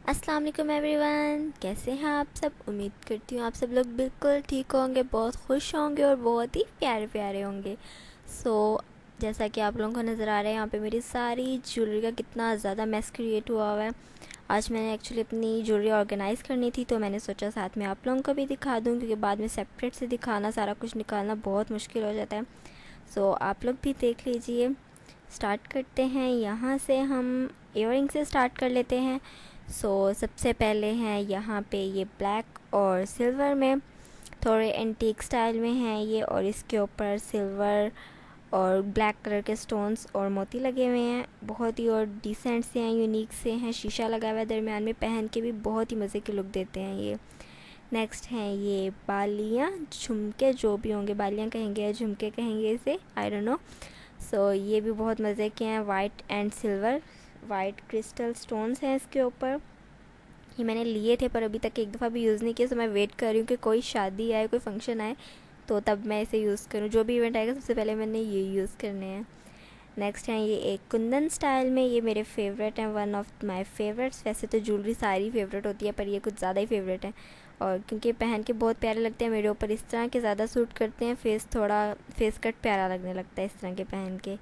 अस्सलाम वालेकुम एवरीवन, कैसे हैं आप सब। उम्मीद करती हूँ आप सब लोग बिल्कुल ठीक होंगे, बहुत खुश होंगे और बहुत ही प्यारे प्यारे होंगे। जैसा कि आप लोगों को नज़र आ रहा है, यहाँ पे मेरी सारी ज्वेलरी का कितना ज़्यादा मैस क्रिएट हुआ हुआ है। आज मैंने एक्चुअली अपनी ज्वेलरी ऑर्गेनाइज़ करनी थी, तो मैंने सोचा साथ में आप लोगों को भी दिखा दूँ, क्योंकि बाद में सेपरेट से दिखाना, सारा कुछ निकालना बहुत मुश्किल हो जाता है। आप लोग भी देख लीजिए। स्टार्ट करते हैं, यहाँ से हम इयररिंग से स्टार्ट कर लेते हैं। सबसे पहले हैं यहाँ पे ये ब्लैक और सिल्वर में, थोड़े एंटीक स्टाइल में हैं ये, और इसके ऊपर सिल्वर और ब्लैक कलर के स्टोन्स और मोती लगे हुए हैं। बहुत ही और डिसेंट से हैं, यूनिक से हैं, शीशा लगा हुआ है दरमियान में, पहन के भी बहुत ही मज़े की लुक देते हैं ये। नेक्स्ट हैं ये बालियाँ, झुमके, जो भी होंगे, बालियाँ कहेंगे या झुमके कहेंगे इसे, आई डोंट नो। ये भी बहुत मज़े के हैं, white and silver, white crystal stones हैं इसके ऊपर। ये मैंने लिए थे पर अभी तक एक दफ़ा भी यूज़ नहीं किया, मैं वेट कर रही हूँ कि कोई शादी आए, कोई फंक्शन आए, तो तब मैं इसे यूज़ करूँ। जो भी इवेंट आएगा सबसे पहले मैंने ये यूज़ करने हैं। नेक्स्ट हैं ये एक कुंदन स्टाइल में, ये मेरे फेवरेट हैं, वन ऑफ माय फेवरेट्स। वैसे तो ज्वेलरी सारी फेवरेट होती है, पर ये कुछ ज़्यादा ही फेवरेट है, और क्योंकि पहन के बहुत प्यारे लगते हैं, मेरे ऊपर इस तरह के ज़्यादा सूट करते हैं, फेस कट प्यारा लगने लगता है इस तरह के पहन के।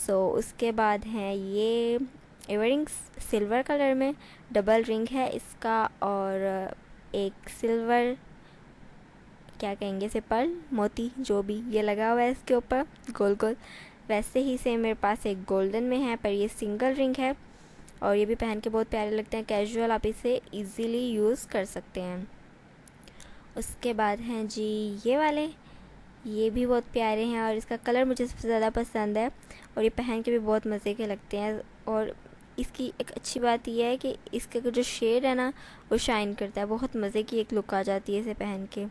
उसके बाद हैं ये इयररिंग्स सिल्वर कलर में, डबल रिंग है इसका, और एक सिल्वर, क्या कहेंगे इसे, पर्ल, मोती, जो भी ये लगा हुआ है इसके ऊपर गोल गोल। वैसे ही सेम मेरे पास एक गोल्डन में है, पर ये सिंगल रिंग है, और ये भी पहन के बहुत प्यारे लगते हैं, कैजुअल आप इसे इजीली यूज़ कर सकते हैं। उसके बाद हैं जी ये वाले, ये भी बहुत प्यारे हैं, और इसका कलर मुझे सबसे ज़्यादा पसंद है, और ये पहन के भी बहुत मज़े के लगते हैं। और इसकी एक अच्छी बात यह है कि इसका जो शेड है ना, वो शाइन करता है, बहुत मज़े की एक लुक आ जाती है इसे पहन के।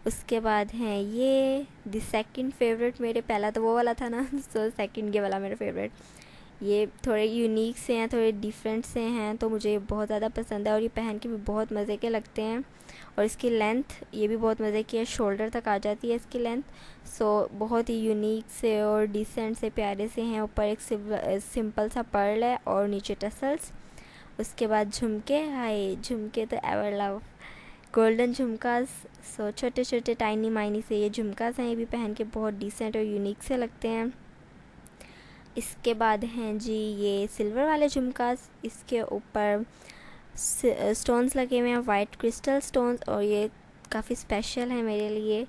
उसके बाद हैं ये द सेकंड फेवरेट मेरे, पहला तो वो वाला था ना, सेकंड ये वाला मेरा फेवरेट। ये थोड़े यूनिक से हैं, थोड़े डिफरेंट से हैं, तो मुझे बहुत ज़्यादा पसंद है, और ये पहन के भी बहुत मज़े के लगते हैं। और इसकी लेंथ ये भी बहुत मज़े की है, शोल्डर तक आ जाती है इसकी लेंथ। बहुत ही यूनिक से और डिसेंट से प्यारे से हैं। ऊपर एक सिंपल सा पर्ल है और नीचे टसल्स। उसके बाद झुमके, हाय झुमके तो एवर लव, गोल्डन झुमकास। छोटे छोटे टाइनी माइनी से ये झुमकास हैं, ये भी पहन के बहुत डिसेंट और यूनिक से लगते हैं। इसके बाद हैं जी ये सिल्वर वाले झुमकास, इसके ऊपर स्टोन्स लगे हुए हैं, वाइट क्रिस्टल स्टोन्स, और ये काफ़ी स्पेशल है मेरे लिए,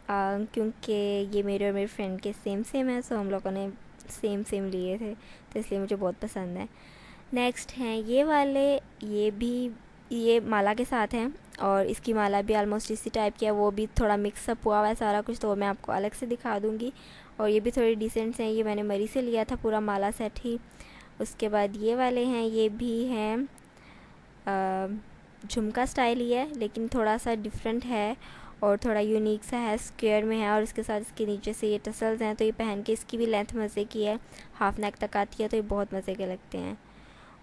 क्योंकि ये मेरे और मेरे फ्रेंड के सेम सेम है, हम लोगों ने सेम सेम लिए थे, तो इसलिए मुझे बहुत पसंद है। नेक्स्ट हैं ये वाले, ये भी ये माला के साथ हैं, और इसकी माला भी आलमोस्ट इसी टाइप की है, वो भी थोड़ा मिक्सअप हुआ हुआ है सारा कुछ, तो मैं आपको अलग से दिखा दूँगी। और ये भी थोड़ी डिसेंट हैं, ये मैंने मरी से लिया था पूरा माला सेट ही। उसके बाद ये वाले हैं, ये भी हैं झुमका स्टाइल ही है, लेकिन थोड़ा सा डिफरेंट है और थोड़ा यूनिक सा है, स्क्वायर में है, और इसके साथ इसके नीचे से ये टसल्स हैं, तो ये पहन के इसकी भी लेंथ मज़े की है, हाफ नेक तक आती है, तो ये बहुत मज़े के लगते हैं।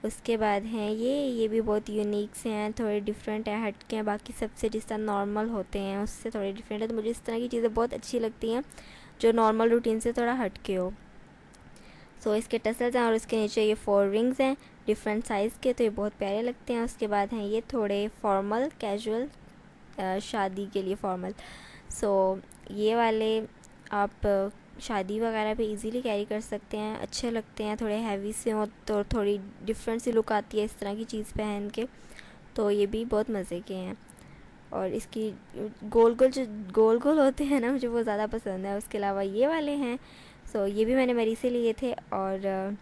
उसके बाद हैं ये भी बहुत यूनिक से हैं, थोड़े डिफरेंट हैं, हटके हैं, बाकी सबसे जिस तरह नॉर्मल होते हैं उससे थोड़े डिफरेंट है, तो मुझे इस तरह की चीज़ें बहुत अच्छी लगती हैं जो नॉर्मल रूटीन से थोड़ा हटके हो। इसके टसल्स हैं, और इसके नीचे ये 4 रिंग्स हैं डिफरेंट साइज़ के, तो ये बहुत प्यारे लगते हैं। उसके बाद हैं ये थोड़े फॉर्मल कैजुअल, शादी के लिए फॉर्मल। ये वाले आप शादी वगैरह पे इजीली कैरी कर सकते हैं, अच्छे लगते हैं, थोड़े हैवी से हो तो थोड़ी डिफरेंट सी लुक आती है इस तरह की चीज़ पहन के, तो ये भी बहुत मज़े के हैं। और इसकी गोल गोल जो गोल गोल होते हैं ना, मुझे वो ज़्यादा पसंद है। उसके अलावा ये वाले हैं, ये भी मैंने मरी से लिए थे, और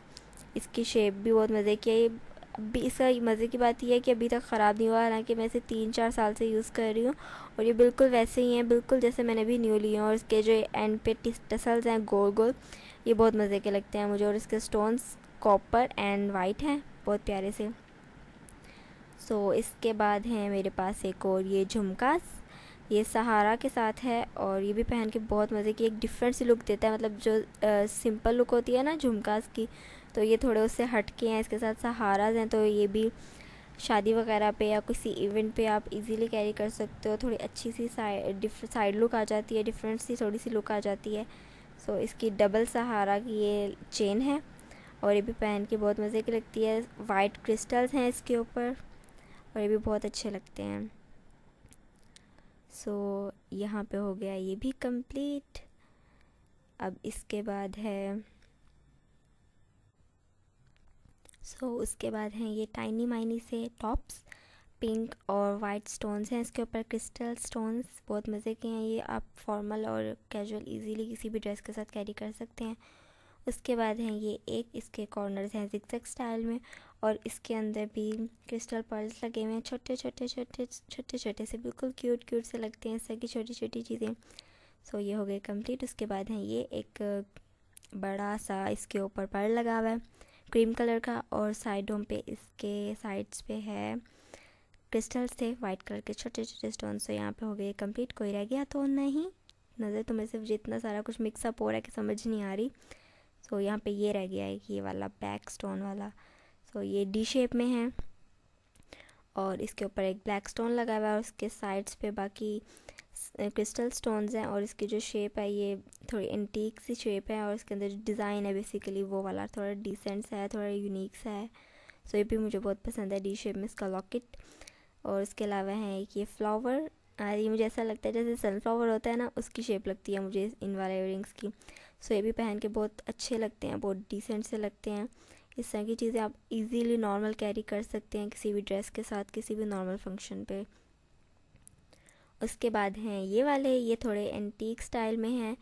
इसकी शेप भी बहुत मज़े की है। ये अभी इसका मज़े की बात यह है कि अभी तक ख़राब नहीं हुआ, हालांकि मैं इसे 3-4 साल से यूज़ कर रही हूँ, और ये बिल्कुल वैसे ही हैं, बिल्कुल जैसे मैंने भी न्यू लिए हैं। और इसके जो एंड पे टसल्स हैं गोल गोल, ये बहुत मज़े के लगते हैं मुझे, और इसके स्टोन्स कॉपर एंड वाइट हैं, बहुत प्यारे से। इसके बाद हैं मेरे पास एक और ये झुमकास, ये सहारा के साथ है, और ये भी पहन के बहुत मज़े की एक डिफरेंट सी लुक देता है, मतलब जो सिंपल लुक होती है ना झुमकास की, तो ये थोड़े उससे हट के हैं। इसके साथ सहाराज हैं, तो ये भी शादी वगैरह पे या किसी इवेंट पे आप इजीली कैरी कर सकते हो, थोड़ी अच्छी सी साइड लुक आ जाती है, डिफरेंट सी थोड़ी सी लुक आ जाती है। इसकी डबल सहारा की ये चेन है, और ये भी पहन के बहुत मज़े की लगती है। वाइट क्रिस्टल्स हैं इसके ऊपर और ये भी बहुत अच्छे लगते हैं। सो यहाँ पे हो गया ये भी कंप्लीट। अब इसके बाद है उसके बाद हैं ये टाइनी माइनी से टॉप्स। पिंक और वाइट स्टोन्स हैं इसके ऊपर, क्रिस्टल स्टोन्स, बहुत मज़े के हैं ये। आप फॉर्मल और कैजुअल इजीली किसी भी ड्रेस के साथ कैरी कर सकते हैं। उसके बाद हैं ये एक इसके कॉर्नर्स हैं जिगजैग स्टाइल में और इसके अंदर भी क्रिस्टल पर्ल्स लगे हुए हैं, छोटे छोटे छोटे छोटे छोटे से, बिल्कुल क्यूट क्यूट से लगते हैं इस तरह की छोटी छोटी चीज़ें। सो ये हो गए कंप्लीट। उसके बाद हैं ये एक बड़ा सा इसके ऊपर पर्ल लगा हुआ है क्रीम कलर का और साइडों पे इसके साइड्स पे है क्रिस्टल्स थे वाइट कलर के छोटे छोटे स्टोन्स। तो यहाँ पे हो गए कंप्लीट। कोई रह गया तो नहीं, नज़र तो मेरे सिर्फ जितना सारा कुछ मिक्सअप हो रहा है कि समझ नहीं आ रही। सो यहाँ पे ये रह गया है ये वाला बैक स्टोन वाला। सो ये डी शेप में है और इसके ऊपर एक ब्लैक स्टोन लगा हुआ है और उसके साइड्स पे बाकी क्रिस्टल स्टोन्स हैं और इसकी जो शेप है ये थोड़ी एंटीक सी शेप है और इसके अंदर जो डिज़ाइन है बेसिकली वो वाला थोड़ा डिसेंट सा है, थोड़ा यूनिक सा है। सो ये भी मुझे बहुत पसंद है डी शेप में इसका लॉकेट। और इसके अलावा है एक ये फ्लावर, ये मुझे ऐसा लगता है जैसे सनफ्लावर होता है ना, उसकी शेप लगती है मुझे इन वाले इयररिंग्स की। सो ये भी पहन के बहुत अच्छे लगते हैं, बहुत डिसेंट से लगते हैं। इस तरह की चीज़ें आप इजीली नॉर्मल कैरी कर सकते हैं किसी भी ड्रेस के साथ, किसी भी नॉर्मल फंक्शन पे। उसके बाद हैं ये वाले, ये थोड़े एंटीक स्टाइल में हैं,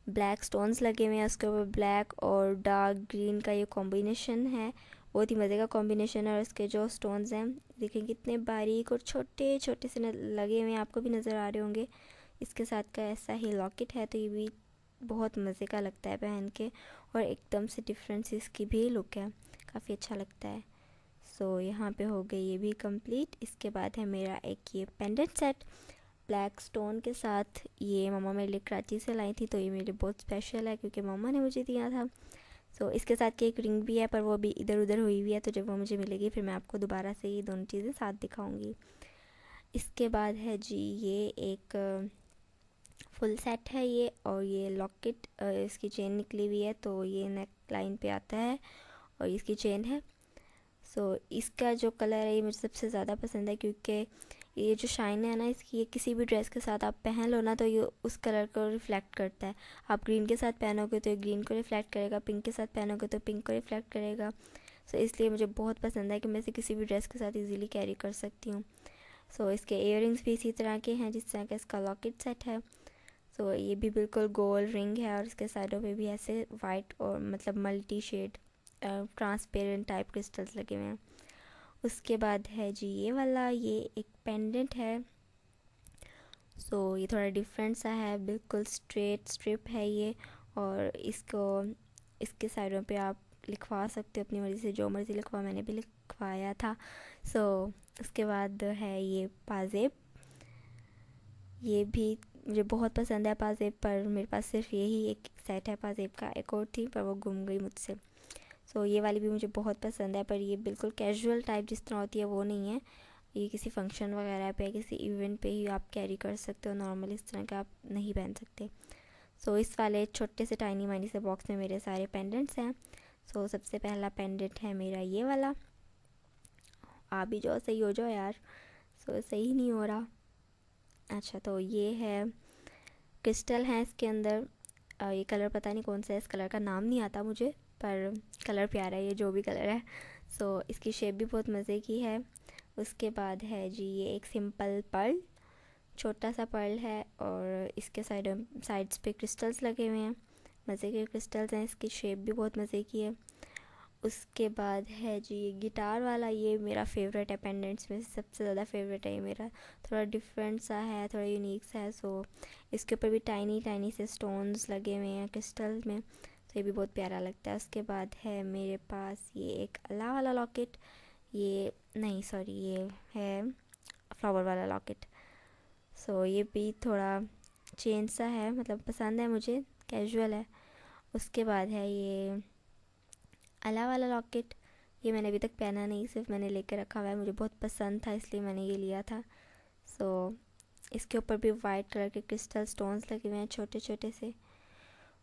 ब्लैक स्टोन्स लगे हुए हैं उसके ऊपर, ब्लैक और डार्क ग्रीन का ये कॉम्बिनेशन है, बहुत ही मज़े का कॉम्बिनेशन है। और इसके जो स्टोन्स हैं देखें कितने बारीक और छोटे छोटे से लगे हुए हैं, आपको भी नज़र आ रहे होंगे। इसके साथ का ऐसा ही लॉकेट है, तो ये भी बहुत मज़े का लगता है पहन के और एकदम से डिफरेंट सी इसकी भी लुक है, काफ़ी अच्छा लगता है। सो यहाँ पे हो गई ये भी कंप्लीट। इसके बाद है मेरा एक ये पेंडेंट सेट ब्लैक स्टोन के साथ, ये मम्मा मेरे लिए कराची से लाई थी, तो ये मेरे बहुत स्पेशल है क्योंकि मम्मा ने मुझे दिया था। सो इसके साथ की एक रिंग भी है पर वो भी इधर उधर हुई हुई है, तो जब वो मुझे मिलेगी फिर मैं आपको दोबारा से ये दोनों चीज़ें साथ दिखाऊंगी। इसके बाद है जी ये एक फुल सेट है ये, और ये लॉकेट, इसकी चेन निकली हुई है तो ये नेक लाइन पे आता है और इसकी चेन है। सो इसका जो कलर है ये मुझे सबसे ज़्यादा पसंद है क्योंकि ये जो शाइन है ना इसकी, ये किसी भी ड्रेस के साथ आप पहन लो ना तो ये उस कलर को रिफ़्लेक्ट करता है। आप ग्रीन के साथ पहनोगे तो ये ग्रीन को रिफ़्लेक्ट करेगा, पिंक के साथ पहनोगे तो पिंक को रिफ़्लेक्ट करेगा। सो इसलिए मुझे बहुत पसंद है कि मैं इसे किसी भी ड्रेस के साथ इजीली कैरी कर सकती हूँ। सो इसके इयररिंग्स भी इसी तरह के हैं जिस तरह का इसका लॉकेट सेट है। सो ये भी बिल्कुल गोल रिंग है और इसके साइडों पे भी ऐसे वाइट और मतलब multi shade transparent type crystals लगे हुए हैं। उसके बाद है जी ये वाला, ये एक पेंडेंट है। सो ये थोड़ा डिफरेंट सा है, बिल्कुल स्ट्रेट स्ट्रिप है ये और इसके साइडों पे आप लिखवा सकते हो अपनी मर्ज़ी से, जो मर्ज़ी लिखवा, मैंने भी लिखवाया था। सो उसके बाद है ये पाजेब, ये भी मुझे बहुत पसंद है पाजेब, पर मेरे पास सिर्फ यही एक सेट है पाजेब का, एक और थी पर वो गुम गई मुझसे। सो ये वाली भी मुझे बहुत पसंद है, पर ये बिल्कुल कैजुअल टाइप जिस तरह होती है वो नहीं है, ये किसी फंक्शन वगैरह पे किसी इवेंट पे ही आप कैरी कर सकते हो, नॉर्मल इस तरह का आप नहीं पहन सकते। सो इस वाले छोटे से टाइनी माइनी से बॉक्स में मेरे सारे पेंडेंट्स हैं। सो सबसे पहला पेंडेंट है मेरा ये वाला, आप भी जाओ सही हो जाओ यार। सो सही नहीं हो रहा, अच्छा तो ये है, क्रिस्टल हैं इसके अंदर, ये कलर पता नहीं कौन सा है, इस कलर का नाम नहीं आता मुझे, पर कलर प्यारा है ये जो भी कलर है। सो इसकी शेप भी बहुत मज़े की है। उसके बाद है जी ये एक सिंपल पर्ल, छोटा सा पर्ल है और इसके साइड्स पे क्रिस्टल्स लगे हुए हैं, मज़े के क्रिस्टल्स हैं, इसकी शेप भी बहुत मज़े की है। उसके बाद है जी ये गिटार वाला, ये मेरा फेवरेट है पेंडेंट्स में, सबसे ज़्यादा फेवरेट है ये मेरा, थोड़ा डिफरेंट सा है, थोड़ा यूनिक सा है। सो इसके ऊपर भी टाइनी टाइनी से स्टोन्स लगे हुए हैं क्रिस्टल में, तो ये भी बहुत प्यारा लगता है। उसके बाद है मेरे पास ये एक अला वाला लॉकेट, ये नहीं सॉरी ये है फ्लावर वाला लॉकेट। सो ये भी थोड़ा चेंज सा है, मतलब पसंद है मुझे, कैजुअल है। उसके बाद है ये अला वाला लॉकेट, ये मैंने अभी तक पहना नहीं, सिर्फ मैंने लेकर रखा हुआ है, मुझे बहुत पसंद था इसलिए मैंने ये लिया था। सो इसके ऊपर भी वाइट कलर के क्रिस्टल स्टोन्स लगे हुए हैं छोटे छोटे से।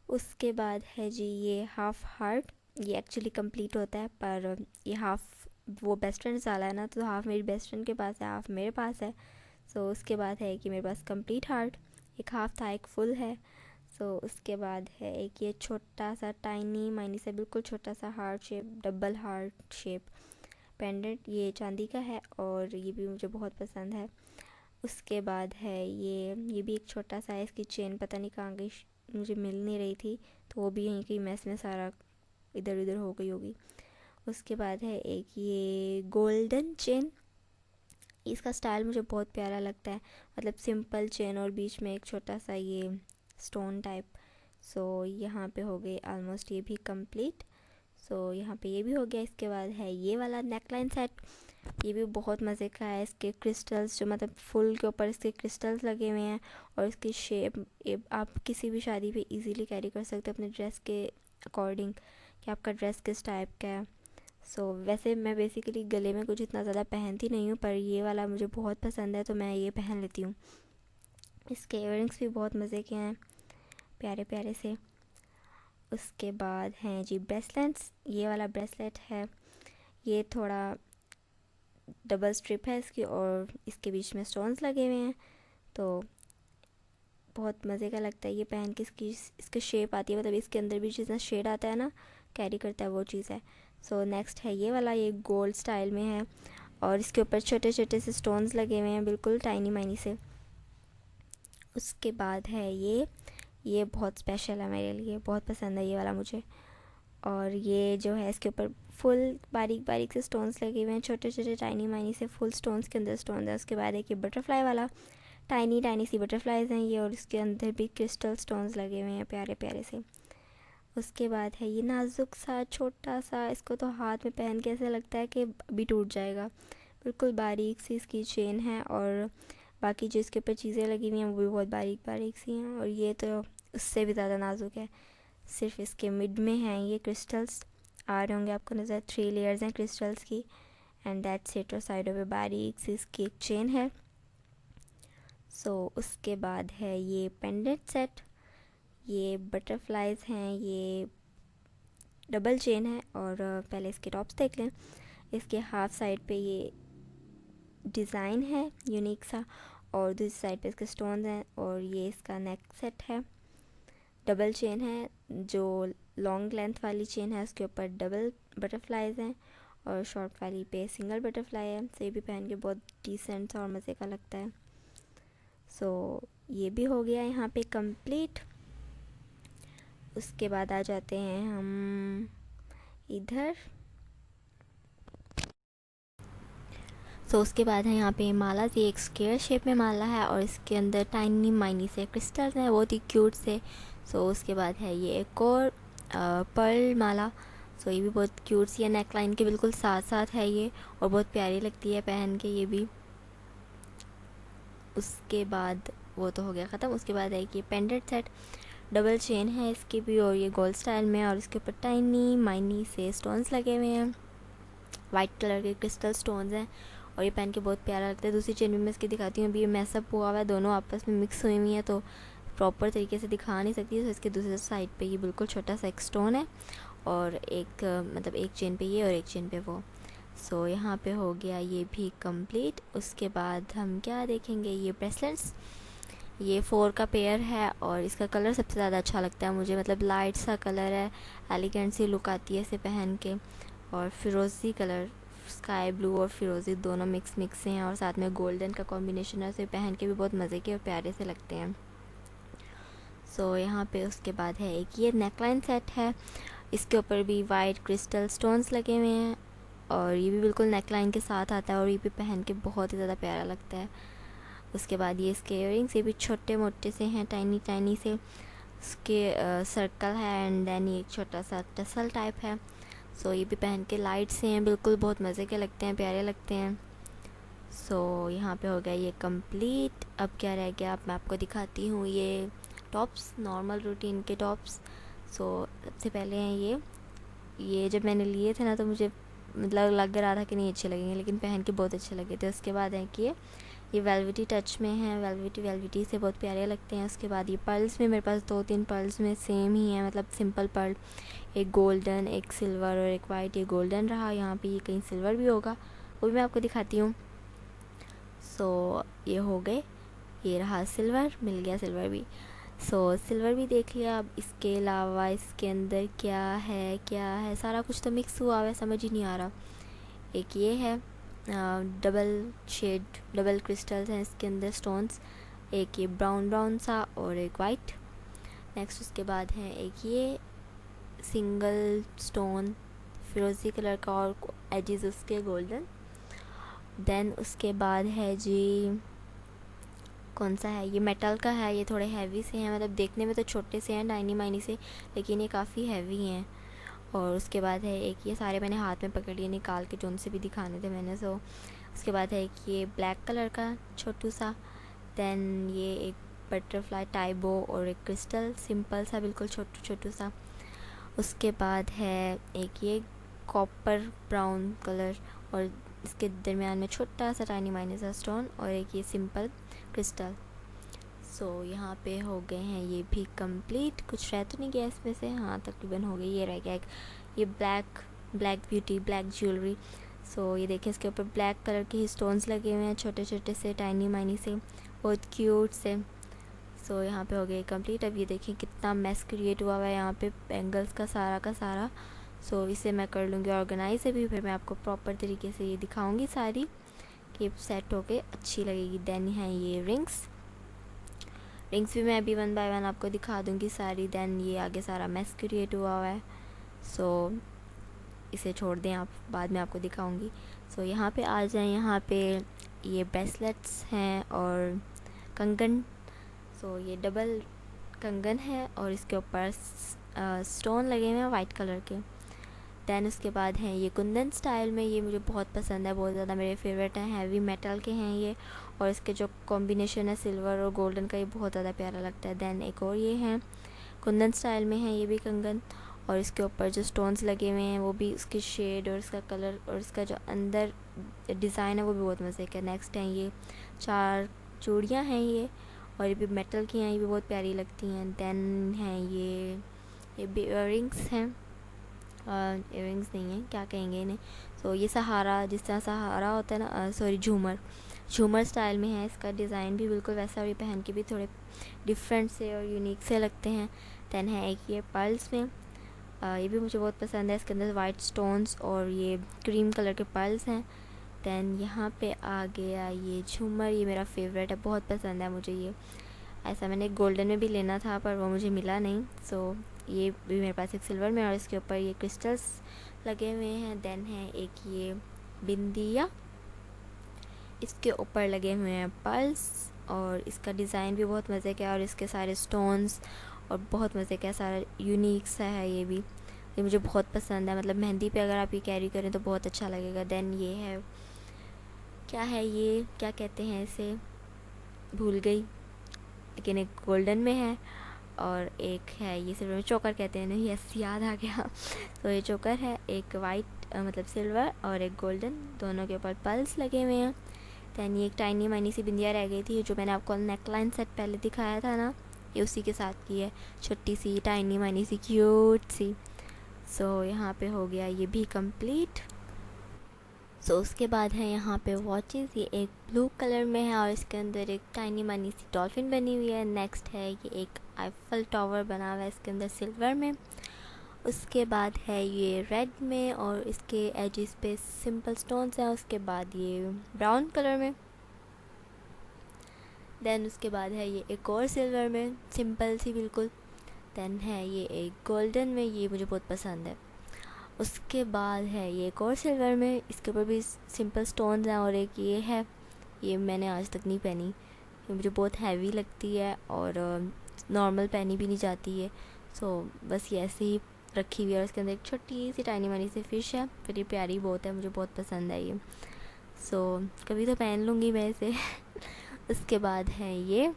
उसके बाद है जी ये हाफ हार्ट, ये एक्चुअली कंप्लीट होता है, पर ये हाफ़ वो बेस्ट फ्रेंड्स वाला है ना, तो हाफ़ मेरी बेस्ट फ्रेंड के पास है, हाफ़ मेरे पास है। सो उसके बाद है कि मेरे पास कंप्लीट हार्ट, एक हाफ़ था एक फुल है। सो उसके बाद है एक ये छोटा सा टाइनी माइनी से बिल्कुल छोटा सा heart shape, double heart shape pendant, ये चांदी का है और ये भी मुझे बहुत पसंद है। उसके बाद है ये भी एक छोटा सा है, इसकी चेन पता नहीं कहाँ गई, मुझे मिल नहीं रही थी, तो वो भी यहीं की मैस में सारा इधर उधर हो गई होगी। उसके बाद है एक ये गोल्डन चेन, इसका स्टाइल मुझे बहुत प्यारा लगता है, मतलब सिंपल चेन और बीच में एक छोटा सा ये स्टोन टाइप। सो यहाँ पे हो गई ऑलमोस्ट ये भी कंप्लीट। सो यहाँ पे ये भी हो गया। इसके बाद है ये वाला नेकलाइन सेट, ये भी बहुत मज़े का है। इसके क्रिस्टल्स जो मतलब फुल के ऊपर इसके क्रिस्टल्स लगे हुए हैं और इसकी शेप आप किसी भी शादी पे इजीली कैरी कर सकते हो अपने ड्रेस के अकॉर्डिंग कि आपका ड्रेस किस टाइप का है। वैसे मैं बेसिकली गले में कुछ इतना ज़्यादा पहनती नहीं हूँ, पर ये वाला मुझे बहुत पसंद है तो मैं ये पहन लेती हूँ। इसके इयररिंग्स भी बहुत मज़े के हैं, प्यारे प्यारे से। उसके बाद हैं जी ब्रेसलेट्स, ये वाला ब्रेसलेट है, ये थोड़ा डबल स्ट्रिप है इसकी और इसके बीच में स्टोन्स लगे हुए हैं, तो बहुत मज़े का लगता है ये पहन के। इसकी शेप आती है, मतलब इसके अंदर भी जितना शेड आता है ना कैरी करता है वो चीज़ है। नेक्स्ट है ये वाला, ये गोल्ड स्टाइल में है और इसके ऊपर छोटे छोटे से स्टोन्स लगे हुए हैं बिल्कुल टाइनी माइनी से। उसके बाद है ये बहुत स्पेशल है मेरे लिए, बहुत पसंद है ये वाला मुझे। और ये जो है इसके ऊपर फुल बारीक बारीक से स्टोन्स लगे हुए हैं, छोटे छोटे टाइनी माइनी से फुल स्टोन्स के अंदर स्टोन है। उसके बाद एक ये बटरफ्लाई वाला, टाइनी टाइनी सी बटरफ्लाइज हैं ये और इसके अंदर भी क्रिस्टल स्टोन्स लगे हुए हैं प्यारे प्यारे से। उसके बाद है ये नाजुक सा छोटा सा, इसको तो हाथ में पहन के ऐसा लगता है कि अभी टूट जाएगा, बिल्कुल बारीक सी इसकी चेन है और बाकी जो इसके ऊपर चीज़ें लगी हुई हैं वो भी बहुत बारीक बारीक सी हैं और ये तो उससे भी ज़्यादा नाजुक है। सिर्फ इसके मिड में हैं ये क्रिस्टल्स, आ रहे होंगे आपको नज़र, 3 लेयर्स हैं क्रिस्टल्स की एंड दैट्स इट। और साइडों पे बारीक सी इसकी एक चेन है। उसके बाद है ये पेंडेंट सेट, ये बटरफ्लाइज हैं, ये डबल चेन है और पहले इसके टॉप्स देख लें। इसके हाफ साइड पे ये डिज़ाइन है यूनिक सा और दूसरी साइड पे इसके स्टोन्स हैं और ये इसका नेक सेट है, डबल चेन है, जो लॉन्ग लेंथ वाली चेन है उसके ऊपर डबल बटरफ्लाइज हैं और शॉर्ट वाली पे सिंगल बटरफ्लाई है। ये भी पहन के बहुत डिसेंट और मज़े का लगता है। ये भी हो गया यहाँ पे कंप्लीट। उसके बाद आ जाते हैं हम इधर। उसके बाद है यहाँ पे माला, ये एक स्क्वायर शेप में माला है और इसके अंदर टाइनी माइनी से क्रिस्टल्स हैं, बहुत ही क्यूट से। उसके बाद है ये एक और पर्ल माला, ये भी बहुत क्यूट सी है, नेक लाइन के बिल्कुल साथ साथ है ये और बहुत प्यारी लगती है पहन के ये भी। उसके बाद वो तो हो गया ख़त्म। उसके बाद है कि पेंडेंट सेट, डबल चेन है इसकी भी और ये गोल्ड स्टाइल में और इसके ऊपर टाइनी माइनी से स्टोन्स लगे हुए हैं, वाइट कलर के क्रिस्टल स्टोन्स हैं और ये पहन के बहुत प्यारा लगता है। दूसरी चेन भी मैं इसकी दिखाती हूँ, अभी ये मैसअप हुआ हुआ है, दोनों आपस में मिक्स हुई हुई हैं तो प्रॉपर तरीके से दिखा नहीं सकती। इसके दूसरे साइड पे ये बिल्कुल छोटा सा एक स्टोन है और एक मतलब एक चेन पे ये और एक चेन पे वो। यहाँ पे हो गया ये भी कंप्लीट। उसके बाद हम क्या देखेंगे, ये ब्रेसलेट्स, ये 4 का पेयर है और इसका कलर सबसे ज़्यादा अच्छा लगता है मुझे, मतलब लाइट सा कलर है, एलिगेंट सी लुक आती है इसे पहन के और फिरोज़ी कलर, स्काई ब्लू और फिरोज़ी दोनों मिक्स हैं और साथ में गोल्डन का कॉम्बिनेशन है, इसे पहन के भी बहुत मज़े के और प्यारे से लगते हैं। यहाँ पे उसके बाद है एक ये नेकलाइन सेट है, इसके ऊपर भी वाइट क्रिस्टल स्टोन्स लगे हुए हैं और ये भी बिल्कुल नेकलाइन के साथ आता है और ये भी पहन के बहुत ही ज़्यादा प्यारा लगता है। उसके बाद ये इसके इयररिंग्स, ये भी छोटे मोटे से हैं, टाइनी टाइनी से, इसके सर्कल है एंड देन ये एक छोटा सा टसल टाइप है। ये भी पहन के लाइट से हैं, बिल्कुल बहुत मज़े के लगते हैं, प्यारे लगते हैं। यहाँ पे हो गया ये कंप्लीट। अब क्या रह गया, अब मैं आपको दिखाती हूँ ये टॉप्स, नॉर्मल रूटीन के टॉप्स। सबसे पहले हैं ये जब मैंने लिए थे ना तो मुझे मतलब लग रहा था कि नहीं अच्छे लगेंगे, लेकिन पहन के बहुत अच्छे लगे थे। उसके बाद है कि ये वेलवेटी टच में है, वेलवेटी से बहुत प्यारे लगते हैं। उसके बाद ये पर्ल्स में मेरे पास 2-3 पर्ल्स में सेम ही है, मतलब सिंपल पर्ल, एक गोल्डन, एक सिल्वर और एक वाइट। ये गोल्डन रहा, यहाँ पे ये कहीं सिल्वर भी होगा, वो भी मैं आपको दिखाती हूँ। सो ये हो गए, ये रहा सिल्वर, मिल गया सिल्वर भी। सो सिल्वर भी देख लिया। अब इसके अलावा इसके अंदर क्या है सारा कुछ तो मिक्स हुआ हुआ है, समझ ही नहीं आ रहा। एक ये है डबल शेड, डबल क्रिस्टल्स हैं इसके अंदर, स्टोन्स, एक ये ब्राउन सा और एक वाइट। नेक्स्ट उसके बाद है एक ये सिंगल स्टोन फिरोज़ी कलर का और एजेस उसके गोल्डन। देन उसके बाद है जी, कौन सा है ये, मेटल का है। ये थोड़े हैवी से हैं, मतलब देखने में तो छोटे से हैं, टाइनी माइनी से, लेकिन ये काफ़ी हैवी हैं। और उसके बाद है एक ये, सारे मैंने हाथ में पकड़ लिए निकाल के, जो उनसे भी दिखाने थे मैंने। सो उसके बाद है एक ये ब्लैक कलर का छोटू सा। देन ये एक बटरफ्लाई टाइबो और एक क्रिस्टल सिंपल सा बिल्कुल छोटू सा। उसके बाद है एक ये कॉपर ब्राउन कलर और इसके दरमियान में छोटा सा टाइनी माइनी सा स्टोन और एक ये सिंपल क्रिस्टल। सो यहाँ पे हो गए हैं ये भी कंप्लीट। कुछ रह तो नहीं गया इसमें से, हाँ तकरीबन हो गई। ये रह गया एक ये ब्लैक ब्यूटी, ब्लैक ज्वेलरी। सो ये देखिए, इसके ऊपर ब्लैक कलर के ही स्टोन्स लगे हुए हैं, छोटे छोटे से टाइनी माइनी से, बहुत क्यूट से। सो यहाँ पे हो गए कंप्लीट। अब ये देखिए कितना मेस क्रिएट हुआ है यहाँ पे बैंगल्स का सारा। सो इसे मैं कर लूँगी ऑर्गेनाइज अभी, फिर मैं आपको प्रॉपर तरीके से ये दिखाऊँगी सारी कि सेट होके अच्छी लगेगी। देन है ये रिंग्स भी मैं अभी 1 बाय 1 आपको दिखा दूँगी सारी। देन ये आगे सारा मेस क्रिएट हुआ है, सो इसे छोड़ दें आप, बाद में आपको दिखाऊंगी। सो यहाँ पे आ जाएं, यहाँ पे ये ब्रेसलेट्स हैं और कंगन। सो ये डबल कंगन है और इसके ऊपर स्टोन लगे हुए हैं वाइट कलर के। दैन उसके बाद हैं ये कुंदन स्टाइल में, ये मुझे बहुत पसंद है, बहुत ज़्यादा मेरे फेवरेट हैं, हैवी मेटल के हैं ये, और इसके जो कॉम्बिनेशन है सिल्वर और गोल्डन का, ये बहुत ज़्यादा प्यारा लगता है। दैन एक और ये हैं कुंदन स्टाइल में है, ये भी कंगन, और इसके ऊपर जो स्टोन्स लगे हुए हैं वो भी, उसकी शेड और इसका कलर और इसका जो अंदर डिज़ाइन है वो भी बहुत मज़े का। नेक्स्ट हैं ये 4 चूड़ियाँ हैं ये, और ये भी मेटल की हैं, ये भी बहुत प्यारी लगती हैं। दैन हैं ये भी इयररिंग्स हैं, इयररिंग्स नहीं है, क्या कहेंगे इन्हें। सो ये सहारा, जिस तरह सहारा होता है ना, सॉरी झूमर स्टाइल में है, इसका डिज़ाइन भी बिल्कुल वैसा, और ये पहन के भी थोड़े डिफरेंट से और यूनिक से लगते हैं। दैन है एक ये पर्ल्स में, ये भी मुझे बहुत पसंद है, इसके अंदर वाइट स्टोन्स और ये क्रीम कलर के पर्ल्स हैं। दैन यहाँ पे आ गया ये झूमर, ये मेरा फेवरेट है, बहुत पसंद है मुझे ये। ऐसा मैंने गोल्डन में भी लेना था पर वो मुझे मिला नहीं, सो ये भी मेरे पास एक सिल्वर में, और इसके ऊपर ये क्रिस्टल्स लगे हुए हैं। देन है एक ये बिंदिया, इसके ऊपर लगे हुए हैं पर्ल्स, और इसका डिज़ाइन भी बहुत मज़े का है, और इसके सारे स्टोन्स और बहुत मज़े का, सारा यूनिक सा है ये भी, ये मुझे बहुत पसंद है, मतलब मेहंदी पे अगर आप ये कैरी करें तो बहुत अच्छा लगेगा। देन ये है, क्या है ये, क्या कहते हैं इसे, भूल गई, लेकिन एक गोल्डन में है और एक है ये सिल्वर में, चोकर कहते हैं नहीं, यस याद आ गया। तो ये चोकर है, एक वाइट मतलब सिल्वर और एक गोल्डन, दोनों के ऊपर पल्स लगे हुए हैं। दैन ये एक टाइनी माइनी सी बिंदिया रह गई थी, जो मैंने आपको नेकलाइन सेट पहले दिखाया था ना, ये उसी के साथ की है, छोटी सी टाइनी माइनी सी क्यूट सी। सो यहाँ पे हो गया ये भी कंप्लीट। सो उसके बाद है यहाँ पे वॉचेस, ये एक ब्लू कलर में है और इसके अंदर एक टाइनी मानी सी डॉल्फिन बनी हुई है। नेक्स्ट है ये एक आईफल टावर बना हुआ है इसके अंदर सिल्वर में। उसके बाद है ये रेड में और इसके एजेस पे सिंपल स्टोन्स हैं। उसके बाद ये ब्राउन कलर में। देन उसके बाद है ये एक और सिल्वर में, सिंपल सी बिल्कुल। देन है ये एक गोल्डन में, ये मुझे बहुत पसंद है। उसके बाद है ये एक और सिल्वर में, इसके ऊपर भी सिंपल स्टोन्स हैं, और एक ये है, ये मैंने आज तक नहीं पहनी, ये मुझे बहुत हैवी लगती है और नॉर्मल पहनी भी नहीं जाती है। सो बस ये ऐसे ही रखी हुई है, और इसके अंदर एक छोटी सी टाइनी मानी सी फ़िश है, फिर ये प्यारी बहुत है, मुझे बहुत पसंद है ये। सो कभी तो पहन लूँगी मैं इसे। उसके बाद है ये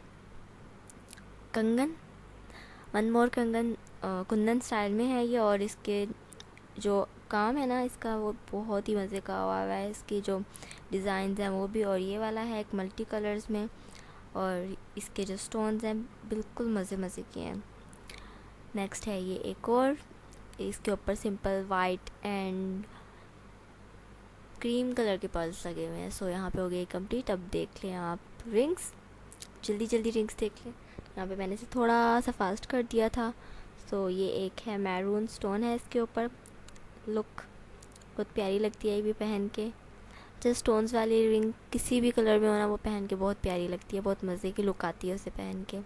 कंगन, वन मोर कंगन, कुंदन स्टाइल में है ये, और इसके जो काम है ना इसका वो बहुत ही मज़े का हुआ है। इसकी जो डिज़ाइंस हैं वो भी, और ये वाला है एक मल्टी कलर्स में, और इसके जो स्टोन्स हैं बिल्कुल मज़े मज़े के हैं। नेक्स्ट है ये एक और, इसके ऊपर simple white and cream colour के पर्ल्स लगे हुए हैं। सो यहाँ पे हो गई कंप्लीट। अब देख लें आप रिंग्स, जल्दी जल्दी रिंग्स देख लें। यहाँ पे मैंने इसे थोड़ा सा फास्ट कर दिया था। सो ये एक है मैरून स्टोन है इसके ऊपर, लुक बहुत प्यारी लगती है ये भी पहन के। जो स्टोन्स वाली रिंग किसी भी कलर में होना वो पहन के बहुत प्यारी लगती है, बहुत मज़े की लुक आती है उसे पहन के।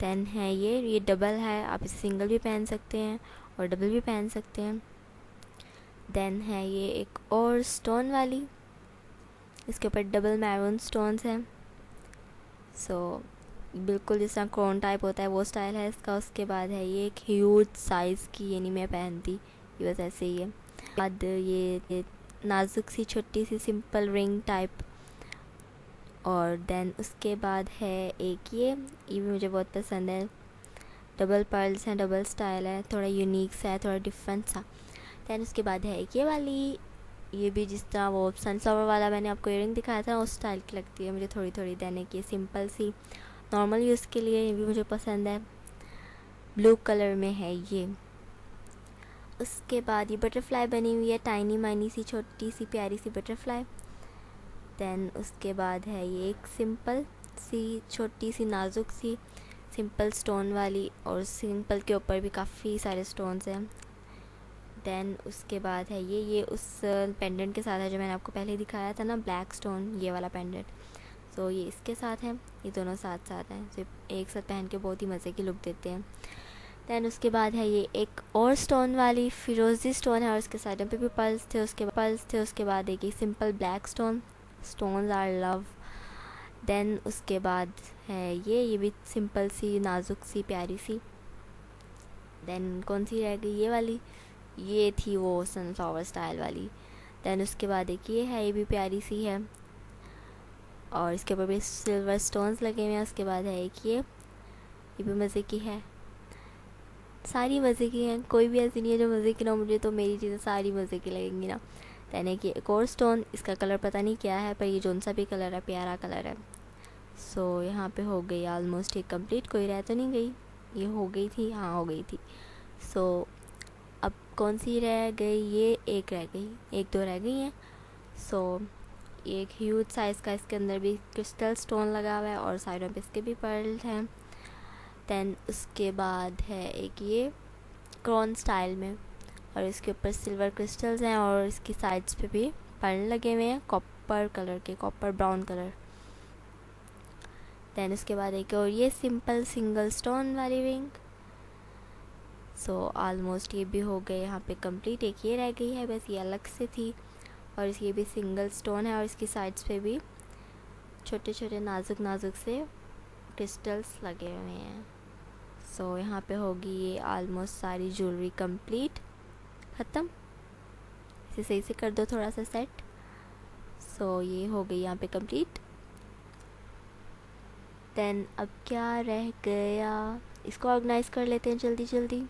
देन है ये डबल है, आप इसे सिंगल भी पहन सकते हैं और डबल भी पहन सकते हैं। देन है ये एक और स्टोन वाली, इसके ऊपर डबल मैरून स्टोन्स हैं। सो बिल्कुल जिस तरह क्रोन टाइप होता है वो स्टाइल है इसका। उसके बाद है ये एक ह्यूज साइज़ की, ये नहीं मैं पहनती, ये बस ऐसे ही है। बाद ये नाजुक सी छोटी सी सिंपल रिंग टाइप। और देन उसके बाद है एक ये भी मुझे बहुत पसंद है, डबल पर्ल्स हैं, डबल स्टाइल है, थोड़ा यूनिक सा है, थोड़ा डिफरेंट सा। देन उसके बाद है एक ये वाली, ये भी जिस तरह वो सनफ्लावर वाला मैंने आपको इयरिंग दिखाया था उस स्टाइल की लगती है मुझे थोड़ी थोड़ी। देन एक ये सिंपल सी नॉर्मल यूज़ के लिए, ये भी मुझे पसंद है, ब्लू कलर में है ये। उसके बाद ये बटरफ्लाई बनी हुई है, टाइनी माइनी सी छोटी सी प्यारी सी बटरफ्लाई। देन उसके बाद है ये एक सिंपल सी छोटी सी नाजुक सी सिंपल स्टोन वाली, और सिंपल के ऊपर भी काफ़ी सारे स्टोन्स हैं। देन उसके बाद है ये उस पेंडेंट के साथ है जो मैंने आपको पहले दिखाया था ना, ब्लैक स्टोन, ये वाला पेंडेंट। सो ये इसके साथ है, ये दोनों साथ साथ हैं, सिर्फ एक साथ पहन के बहुत ही मज़े की लुक देते हैं। दैन उसके बाद है ये एक और स्टोन वाली फिरोज़ी स्टोन है, और उसके साइडों पे भी पर्ल्स थे। उसके बाद एक simple black stones are love. Then उसके बाद है ये भी सिंपल सी नाजुक सी प्यारी सी। देन कौन सी रह गई, ये वाली, ये थी वो सनफ्लावर स्टाइल वाली। देन उसके बाद एक ये है, ये भी प्यारी सी है, और इसके ऊपर भी सिल्वर स्टोन्स लगे हुए हैं। उसके बाद है एक ये भी मज़े की है, सारी मज़े की हैं, कोई भी ऐसी नहीं है जो मज़े की ना। मुझे तो मेरी चीज़ें सारी मज़े की लगेंगी ना। देन एक ये एक और स्टोन, इसका कलर पता नहीं क्या है, पर ये जोन सा भी कलर है, प्यारा कलर है। सो यहाँ पे हो गई ऑलमोस्ट ये कंप्लीट, कोई रह तो नहीं गई, ये हो गई थी, हाँ हो गई थी। सो अब कौन सी रह गई, ये एक रह गई, एक दो रह गई हैं। सो ये एक ह्यूज साइज़ का, इसके अंदर भी क्रिस्टल स्टोन लगा हुआ है, और साइडों पे इसके भी पर्ल हैं। देन उसके बाद है एक ये क्रोन स्टाइल में, और इसके ऊपर सिल्वर क्रिस्टल्स हैं, और इसकी साइड्स पे भी पर्ल लगे हुए हैं कॉपर कलर के, कॉपर ब्राउन कलर। देन उसके बाद एक और ये सिंपल सिंगल स्टोन वाली रिंग। सो ऑलमोस्ट ये भी हो गए यहाँ पे कंप्लीट। एक ये रह गई है बस, ये अलग से थी, और ये भी सिंगल स्टोन है, और इसकी साइड्स पे भी छोटे छोटे नाजुक नाजुक से क्रिस्टल्स लगे हुए हैं। सो यहाँ पे होगी ये ऑलमोस्ट सारी ज्वेलरी कंप्लीट, ख़त्म। इसे सही से कर दो थोड़ा सा सेट। सो ये हो गई यहाँ पे कंप्लीट। देन अब क्या रह गया, इसको ऑर्गेनाइज़ कर लेते हैं जल्दी जल्दी।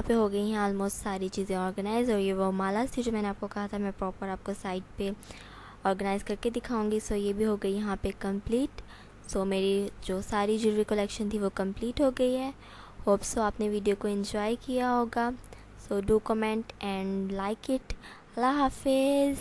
यहाँ पे हो गई हैं ऑलमोस्ट सारी चीज़ें ऑर्गेनाइज। और ये वो मालास थी जो मैंने आपको कहा था मैं प्रॉपर आपको साइड पे ऑर्गेनाइज़ करके दिखाऊंगी। सो ये भी हो गई यहाँ पे कंप्लीट। सो मेरी जो सारी ज्वेलरी कलेक्शन थी वो कंप्लीट हो गई है। होप सो आपने वीडियो को एंजॉय किया होगा। So do comment and like it. अल्लाह हाफिज़।